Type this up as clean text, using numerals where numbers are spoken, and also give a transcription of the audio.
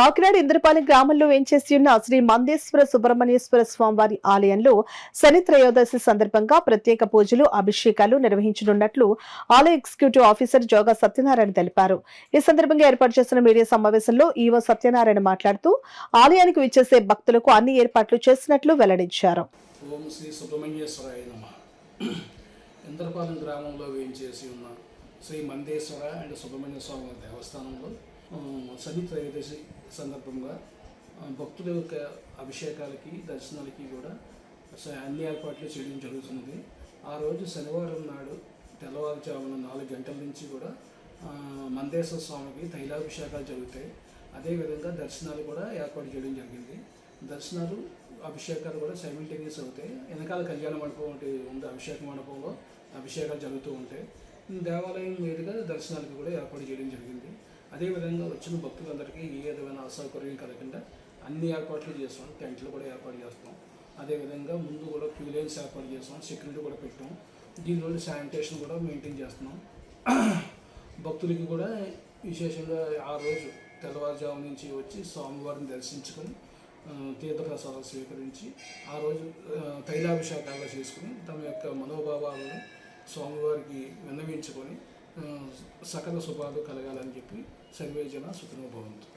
కాకినాడ ఇంద్రపాలెం గ్రామంలో వేంచేసి ఉన్న శ్రీ మందేశ్వర సుబ్రహ్మణ్యేశ్వర స్వామివారి ఆలయంలో శని త్రయోదశి సందర్భంగా ప్రత్యేక పూజలు అభిషేకాలు నిర్వహించనున్నట్లు ఆలయ ఎగ్జిక్యూటివ్ ఆఫీసర్ జోగా సత్యనారాయణ తెలిపారు. ఈ సందర్భంగా ఏర్పాటు చేసిన మీడియా సమావేశంలో ఈవో సత్యనారాయణ మాట్లాడుతూ ఆలయానికి విచ్చేసే భక్తులకు అన్ని ఏర్పాట్లు చేసినట్లు వెల్లడించారు. ఓం శ్రీ సుబ్రహ్మణ్యేశ్వరాయ నమః. ఇంద్రపాలెం గ్రామంలో వేయించేసి ఉన్న శ్రీ మందేశ్వర అండ్ సుబ్రహ్మణ్య స్వామి దేవస్థానంలో శని త్రయోదశి సందర్భంగా భక్తుల యొక్క అభిషేకాలకి దర్శనాలకి కూడా అన్ని ఏర్పాట్లు చేయడం జరుగుతున్నది. ఆ రోజు శనివారం నాడు తెల్లవారుజామున 4 గంటల నుంచి కూడా మందేశ్వర స్వామికి తైలాభిషేకాలు జరుగుతాయి. అదేవిధంగా దర్శనాలు కూడా ఏర్పాటు చేయడం జరిగింది. దర్శనాలు అభిషేకాలు కూడా సైమిల్టేనియస్ అవుతాయి. వెనకాల కళ్యాణ మండపం ఒకటి ఉంది, అభిషేక మండపంలో అభిషేకాలు జరుగుతూ ఉంటాయి. దేవాలయం మీదుగా దర్శనాలకు కూడా ఏర్పాటు చేయడం జరిగింది. అదేవిధంగా వచ్చిన భక్తులందరికీ ఏ విధమైన అసౌకర్యం కలగకుండా అన్ని ఏర్పాట్లు చేస్తాం. టెంట్లు కూడా ఏర్పాటు చేస్తాం. అదేవిధంగా ముందు కూడా క్యూ లైన్స్ ఏర్పాటు చేస్తాం, సెక్యూరిటీ కూడా పెట్టాం. దీనివల్ల శానిటేషన్ కూడా మెయింటైన్ చేస్తున్నాం. భక్తులకి కూడా విశేషంగా ఆ రోజు తెల్లవారుజాము నుంచి వచ్చి స్వామివారిని దర్శించుకొని తీర్థప్రసాదాలు స్వీకరించి ఆ రోజు తైలాభిషేకాలు చేసుకుని తమ యొక్క మనోభావాలను స్వామివారికి విన్నవించుకొని సకల శుభాలు కలగాలని చెప్పి సర్వేజన సుఖినో భవంతు.